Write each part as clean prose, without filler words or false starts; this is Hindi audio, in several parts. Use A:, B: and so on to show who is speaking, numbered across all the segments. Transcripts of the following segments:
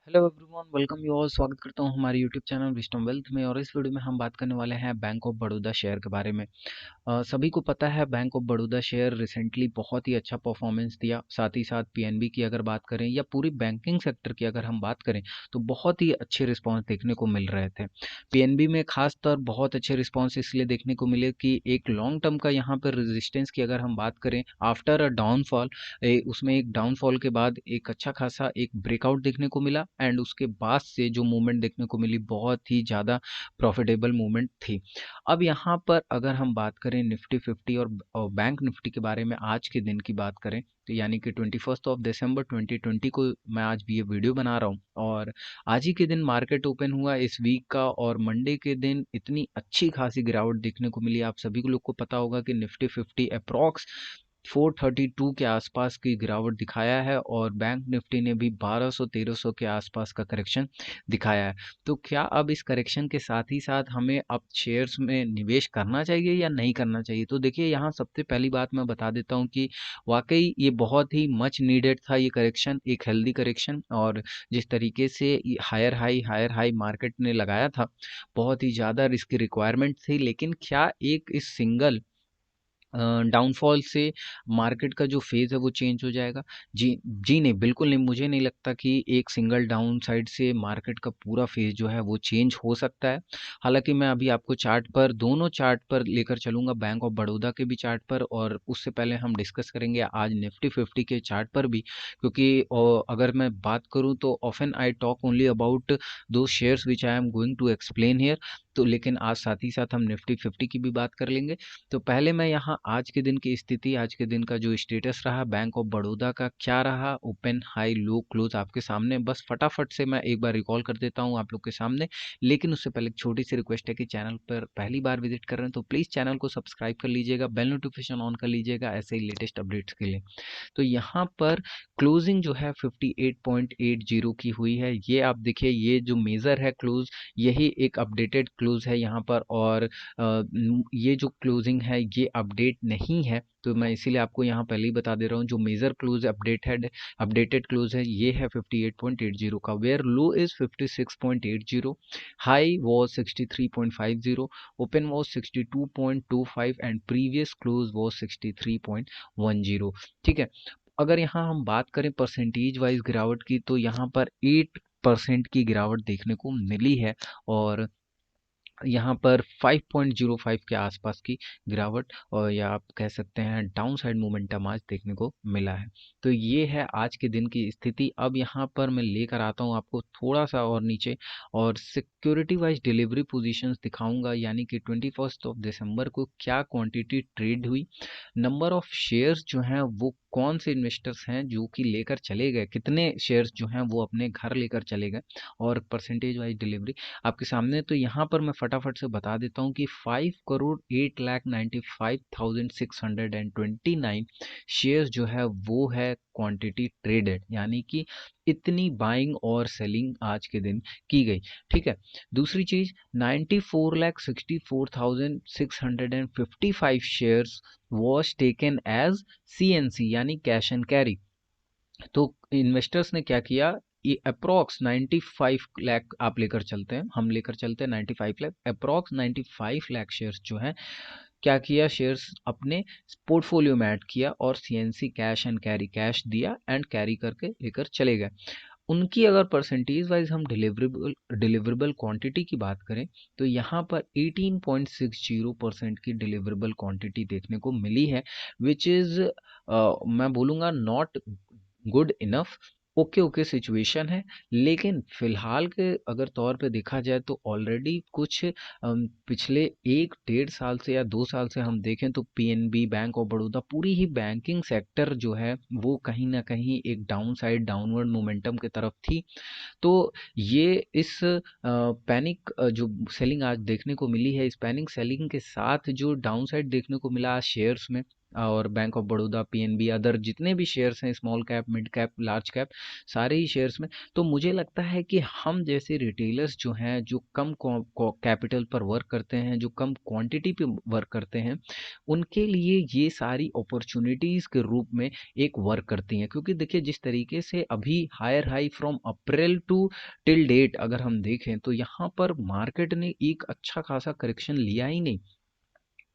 A: Hello everyone, welcome you all. स्वागत करता हूं हमारे यूट्यूब चैनल विस्डम वेल्थ में। और इस वीडियो में हम बात करने वाले हैं बैंक ऑफ बड़ौदा शेयर के बारे में। सभी को पता है bank of Baroda share recently बहुत ही अच्छा परफॉर्मेंस दिया। साथ ही साथ पीएनबी की अगर बात करें या पूरी बैंकिंग सेक्टर की अगर हम बात करें तो बहुत ही अच्छे रिस्पांस देखने को मिल रहे थे। पीएनबी में खासतौर बहुत अच्छे रिस्पांस इसलिए देखने को मिले कि एक लॉन्ग टर्म का यहाँ पर रेजिस्टेंस की अगर हम बात करें आफ्टर अ डाउनफॉल, उसमें एक डाउनफॉल के बाद एक अच्छा खासा एक ब्रेकआउट देखने को मिला एंड उसके बाद से जो मूवमेंट देखने को मिली बहुत ही ज़्यादा प्रॉफिटेबल मूवमेंट थी। अब यहाँ पर अगर हम बात करें निफ्टी 50 और बैंक निफ्टी के बारे में आज के दिन की बात करें तो यानी कि 21 दिसंबर 2020 को मैं आज भी ये वीडियो बना रहा हूँ। और आज ही के दिन मार्केट ओपन हुआ इस वीक का, और मंडे के दिन इतनी अच्छी खासी गिरावट देखने को मिली। आप सभी को लोग को पता होगा कि निफ्टी 50 अप्रॉक्स 432 के आसपास की गिरावट दिखाया है और बैंक निफ्टी ने भी 1200-1300 के आसपास का करेक्शन दिखाया है। तो क्या अब इस करेक्शन के साथ ही साथ हमें अब शेयर्स में निवेश करना चाहिए या नहीं करना चाहिए? तो देखिए, यहाँ सबसे पहली बात मैं बता देता हूँ कि वाकई ये बहुत ही मच नीडेड था, ये करेक्शन एक हेल्दी करेक्शन। और जिस तरीके से हायर हाई मार्केट ने लगाया था, बहुत ही ज़्यादा रिस्क रिक्वायरमेंट थी। लेकिन क्या एक इस सिंगल डाउनफॉल से मार्केट का जो फेज़ है वो चेंज हो जाएगा? जी नहीं, बिल्कुल नहीं। मुझे नहीं लगता कि एक सिंगल डाउन साइड से मार्केट का पूरा फेज़ जो है वो चेंज हो सकता है। हालाँकि मैं अभी आपको चार्ट पर, दोनों चार्ट पर लेकर चलूँगा, बैंक ऑफ बड़ौदा के भी चार्ट पर, और उससे पहले हम डिस्कस करेंगे आज निफ्टी 50 के चार्ट पर भी। क्योंकि अगर मैं बात करूँ तो often I talk only about those shares which I am going to explain here. तो लेकिन आज साथ ही साथ हम निफ्टी 50 की भी बात कर लेंगे। तो पहले मैं यहाँ आज के दिन की स्थिति, आज के दिन का जो स्टेटस रहा बैंक ऑफ बड़ौदा का, क्या रहा, ओपन हाई लो क्लोज आपके सामने बस फटाफट से मैं एक बार रिकॉल कर देता हूँ आप लोग के सामने। लेकिन उससे पहले एक छोटी सी रिक्वेस्ट है कि चैनल पर पहली बार विजिट कर रहे हैं तो प्लीज़ चैनल को सब्सक्राइब कर लीजिएगा, बेल नोटिफिकेशन ऑन कर लीजिएगा ऐसे ही लेटेस्ट अपडेट्स के लिए। तो यहाँ पर क्लोजिंग जो है 58.80 की हुई है। ये आप देखिए, ये जो मेज़र है क्लोज, यही एक अपडेटेड क्लोज है यहाँ पर। और ये जो क्लोजिंग है ये अपडेट नहीं है, तो मैं इसीलिए आपको यहाँ पहले ही बता दे रहा हूँ। जो मेजर क्लोज अपडेटेड क्लोज है ये है 58.80 का, where low is 56.80, high was 63.50, open was 62.25 and previous close was 63.10। ठीक है। अगर यहाँ हम बात करें परसेंटेज वाइज गिरावट की, तो यहाँ पर 8% की गिरावट देखने को मिली है। और यहाँ पर 5.05 के आसपास की गिरावट, और या आप कह सकते हैं डाउन साइड मोमेंटम आज देखने को मिला है। तो ये है आज के दिन की स्थिति। अब यहाँ पर मैं लेकर आता हूँ आपको थोड़ा सा और नीचे, और सिक्योरिटी वाइज डिलीवरी पोजीशंस दिखाऊंगा, यानी कि 21 दिसंबर को क्या क्वांटिटी ट्रेड हुई, नंबर ऑफ शेयर्स जो हैं वो कौन से इन्वेस्टर्स हैं जो कि लेकर चले गए, कितने शेयर्स जो हैं वो अपने घर लेकर चले गए, और परसेंटेज वाइज डिलीवरी आपके सामने। तो यहाँ पर मैं फटाफट से बता देता हूँ कि 5,08,95,629 शेयर्स जो है वो है क्वांटिटी ट्रेडेड, यानी कि इतनी बाइंग और सेलिंग आज के दिन की गई। ठीक है। दूसरी चीज, 94,64,655 shares was taken as CNC, यानी कैश एंड कैरी। तो इन्वेस्टर्स ने क्या किया, ये अप्रॉक्स 95 लाख आप लेकर चलते हैं, हम लेकर चलते हैं 95 लाख, अप्रॉक्स 95 लाख शेयर्स जो हैं, क्या किया, शेयर्स अपने पोर्टफोलियो में ऐड किया और CNC cash and carry, cash दिया एंड कैरी करके लेकर चले गए। उनकी अगर परसेंटेज वाइज हम डिलीवरेबल क्वांटिटी की बात करें तो यहाँ पर 18.60% की डिलीवरेबल क्वांटिटी देखने को मिली है, विच इज़ मैं बोलूँगा not good enough. Okay okay situation है। लेकिन फिलहाल के अगर तौर पे देखा जाए तो ऑलरेडी कुछ पिछले 1-1.5 साल से या 2 साल से हम देखें तो पीएनबी, बैंक ऑफ बड़ौदा, पूरी ही बैंकिंग सेक्टर जो है वो कहीं ना कहीं एक डाउन साइड डाउनवर्ड मोमेंटम की तरफ थी। तो ये इस पैनिक जो सेलिंग आज देखने को मिली है, इस पैनिक सेलिंग के साथ जो डाउन साइड देखने को मिला आज शेयर्स में, और bank of Baroda, PNB, other जितने भी शेयर्स हैं, small cap, mid cap, large cap, सारे ही शेयर्स में। तो मुझे लगता है कि हम जैसे रिटेलर्स जो हैं, जो कम कैपिटल पर वर्क करते हैं, जो कम क्वांटिटी पे वर्क करते हैं, उनके लिए ये सारी अपॉर्चुनिटीज़ के रूप में एक वर्क करती हैं। क्योंकि देखिए, जिस तरीके से अभी higher high from April to till date अगर हम देखें, तो यहाँ पर मार्केट ने एक अच्छा खासा करेक्शन लिया ही नहीं।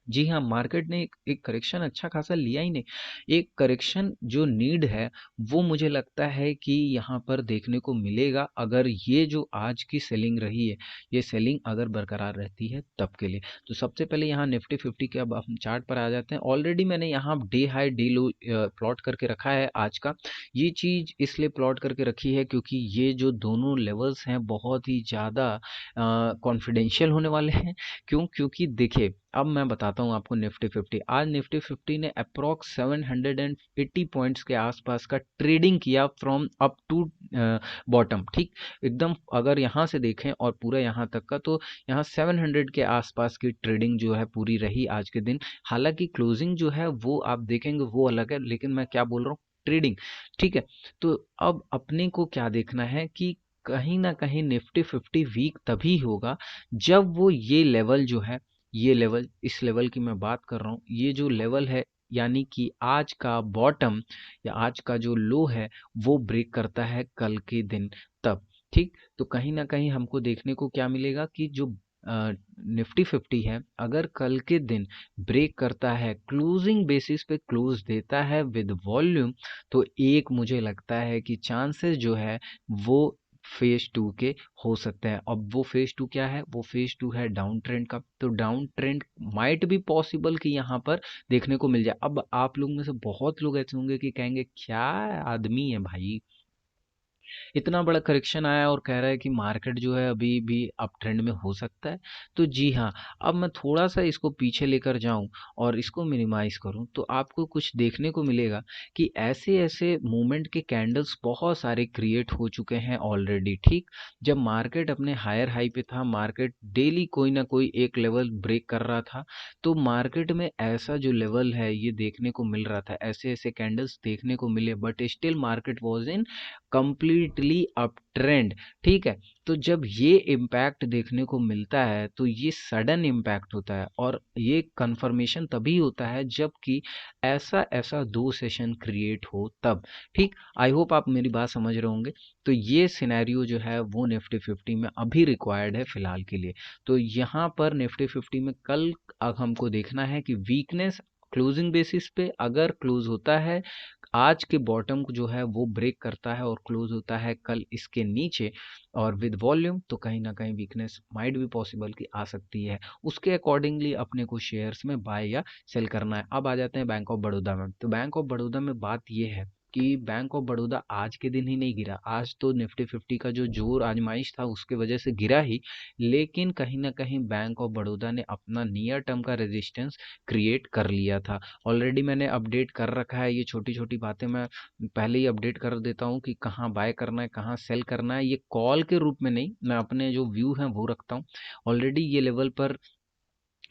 A: जी हाँ, मार्केट ने एक करेक्शन अच्छा खासा लिया ही नहीं। एक करेक्शन जो नीड है, वो मुझे लगता है कि यहाँ पर देखने को मिलेगा, अगर ये जो आज की सेलिंग रही है, ये सेलिंग अगर बरकरार रहती है तब के लिए। तो सबसे पहले यहाँ निफ्टी 50 के अब हम चार्ट पर आ जाते हैं। ऑलरेडी मैंने यहाँ डे हाई डे लो प्लॉट करके रखा है आज का। ये चीज़ इसलिए प्लॉट करके रखी है क्योंकि ये जो दोनों लेवल्स हैं, बहुत ही ज़्यादा कॉन्फिडेंशियल होने वाले हैं। क्यों? क्योंकि देखिए, अब मैं बताता हूँ आपको निफ्टी 50। आज निफ्टी 50 ने अप्रॉक्स 780 पॉइंट्स के आसपास का ट्रेडिंग किया फ्रॉम अप टू बॉटम, ठीक। एकदम अगर यहाँ से देखें और पूरा यहाँ तक का, तो यहाँ 700 के आसपास की ट्रेडिंग जो है पूरी रही आज के दिन। हालांकि क्लोजिंग जो है वो आप देखेंगे वो अलग है, लेकिन मैं क्या बोल रहा हूँ, ट्रेडिंग, ठीक है। तो अब अपने को क्या देखना है कि कहीं ना कहीं निफ्टी 50 वीक तभी होगा जब वो ये लेवल जो है, ये लेवल, इस लेवल की मैं बात कर रहा हूँ, ये जो लेवल है, यानी कि आज का बॉटम या आज का जो लो है, वो ब्रेक करता है कल के दिन तब, ठीक। तो कहीं ना कहीं हमको देखने को क्या मिलेगा कि जो निफ्टी 50 है, अगर कल के दिन ब्रेक करता है, क्लोजिंग बेसिस पे क्लोज देता है विद वॉल्यूम, तो एक मुझे लगता है कि चांसेस जो है वो फेज टू के हो सकते हैं। अब वो फेज टू क्या है? वो फेज टू है डाउन ट्रेंड का। तो डाउन ट्रेंड माइट भी पॉसिबल कि यहाँ पर देखने को मिल जाए। अब आप लोग में से बहुत लोग ऐसे होंगे कि कहेंगे क्या आदमी है भाई, इतना बड़ा करेक्शन आया और कह रहा है कि मार्केट जो है अभी भी अप ट्रेंड में हो सकता है। तो जी हाँ, अब मैं थोड़ा सा इसको पीछे लेकर जाऊं और इसको मिनिमाइज करूं, तो आपको कुछ देखने को मिलेगा कि ऐसे ऐसे मूवमेंट के कैंडल्स बहुत सारे क्रिएट हो चुके हैं ऑलरेडी, ठीक। जब मार्केट अपने हायर हाई पे था, मार्केट डेली कोई ना कोई एक लेवल ब्रेक कर रहा था, तो मार्केट में ऐसा जो लेवल है ये देखने को मिल रहा था, ऐसे ऐसे कैंडल्स देखने को मिले, but still market was in completely up trend, ठीक है। तो जब ये इम्पैक्ट देखने को मिलता है, तो ये सडन इम्पैक्ट होता है, और ये कंफर्मेशन तभी होता है जबकि ऐसा ऐसा दो सेशन क्रिएट हो तब, ठीक। आई होप आप मेरी बात समझ रहे होंगे। तो ये सिनेरियो जो है वो निफ्टी 50 में अभी रिक्वायर्ड है फिलहाल के लिए। तो यहाँ पर निफ्टी 50 में कल हमको देखना है कि वीकनेस क्लोजिंग बेसिस पे अगर क्लोज होता है, आज के बॉटम को जो है वो ब्रेक करता है और क्लोज होता है कल इसके नीचे और विद वॉल्यूम, तो कहीं ना कहीं वीकनेस माइट भी पॉसिबल की आ सकती है। उसके अकॉर्डिंगली अपने को शेयर्स में बाय या सेल करना है। अब आ जाते हैं बैंक ऑफ बड़ौदा में। तो बैंक ऑफ बड़ौदा में बात ये है कि बैंक ऑफ बड़ौदा आज के दिन ही नहीं गिरा। आज तो निफ्टी 50 का जो जोर आजमाइश था उसके वजह से गिरा ही, लेकिन कहीं ना कहीं बैंक ऑफ बड़ौदा ने अपना नियर टर्म का रेजिस्टेंस क्रिएट कर लिया था। ऑलरेडी मैंने अपडेट कर रखा है, ये छोटी छोटी बातें मैं पहले ही अपडेट कर देता हूँ कि कहाँ बाय करना है, कहाँ सेल करना है। ये कॉल के रूप में नहीं, मैं अपने जो व्यू हैं वो रखता हूँ। ऑलरेडी ये लेवल पर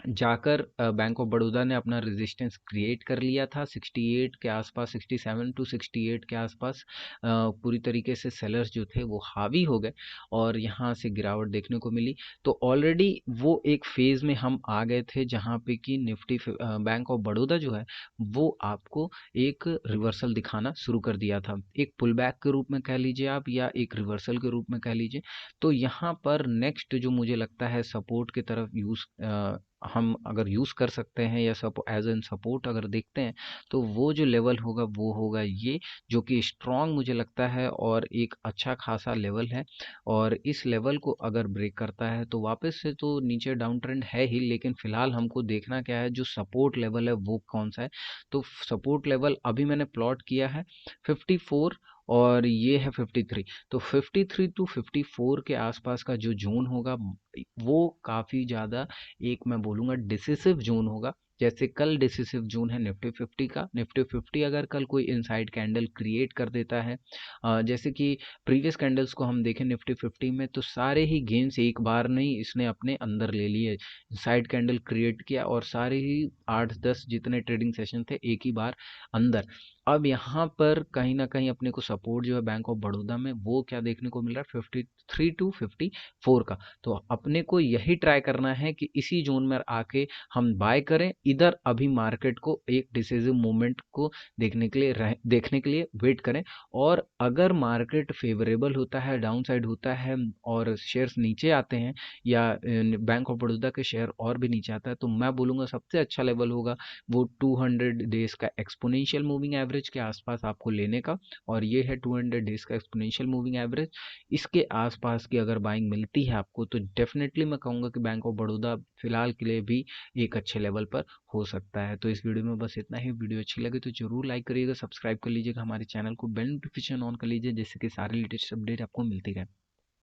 A: जाकर बैंक ऑफ बड़ौदा ने अपना रेजिस्टेंस क्रिएट कर लिया था 68 के आसपास, 67 टू 68 के आसपास। पूरी तरीके से सेलर्स जो थे वो हावी हो गए और यहाँ से गिरावट देखने को मिली। तो ऑलरेडी वो एक फेज में हम आ गए थे जहाँ पे कि निफ्टी बैंक ऑफ बड़ौदा जो है वो आपको एक रिवर्सल दिखाना शुरू कर दिया था, एक पुल बैक के रूप में कह लीजिए आप, या एक रिवर्सल के रूप में कह लीजिए। तो यहाँ पर नेक्स्ट जो मुझे लगता है सपोर्ट की तरफ यूज हम अगर यूज़ कर सकते हैं या एज एन सपोर्ट अगर देखते हैं, तो वो जो लेवल होगा वो होगा ये, जो कि स्ट्रॉन्ग मुझे लगता है और एक अच्छा खासा लेवल है। और इस लेवल को अगर ब्रेक करता है तो वापस से तो नीचे डाउन ट्रेंड है ही, लेकिन फिलहाल हमको देखना क्या है, जो सपोर्ट लेवल है वो कौन सा है। तो सपोर्ट लेवल अभी मैंने प्लॉट किया है 54 और ये है 53। तो 53 टू 54 के आसपास का जो जोन होगा वो काफ़ी ज़्यादा, एक मैं बोलूँगा डिसिसिव जोन होगा। जैसे कल डिसिसिव जून है निफ्टी 50 का, निफ्टी 50 अगर कल कोई इनसाइड कैंडल क्रिएट कर देता है, जैसे कि प्रीवियस कैंडल्स को हम देखें निफ्टी 50 में, तो सारे ही गेन्स एक बार नहीं इसने अपने अंदर ले लिए। इनसाइड कैंडल क्रिएट किया और सारे ही 8-10 जितने ट्रेडिंग सेशन थे एक ही बार अंदर। अब यहाँ पर कहीं ना कहीं अपने को सपोर्ट जो है बैंक ऑफ बड़ौदा में वो क्या देखने को मिल रहा है, 53 टू 54 का। तो अपने को यही ट्राई करना है कि इसी जोन में आके हम बाय करें, इधर अभी मार्केट को एक डिसिसिव मूवमेंट को देखने के लिए वेट करें। और अगर मार्केट फेवरेबल होता है, डाउन साइड होता है और शेयर्स नीचे आते हैं या बैंक ऑफ बड़ौदा के शेयर और भी नीचे आता है, तो मैं बोलूँगा सबसे अच्छा लेवल होगा वो 200 डेज का एक्सपोनेंशियल मूविंग एवरेज के आसपास आपको लेने का। और ये है 200 डेज का एक्सपोनेंशियल मूविंग एवरेज। इसके आसपास की अगर बाइंग मिलती है आपको तो डेफिनेटली मैं कहूँगा कि बैंक ऑफ बड़ौदा फिलहाल के लिए भी एक अच्छे लेवल पर हो सकता है। तो इस वीडियो में बस इतना ही। वीडियो अच्छी लगे तो जरूर लाइक करिएगा, सब्सक्राइब कर लीजिएगा, हमारे चैनल को बेल नोटिफिकेशन ऑन कर लीजिए जिससे कि सारे लेटेस्ट अपडेट आपको मिलती रहे।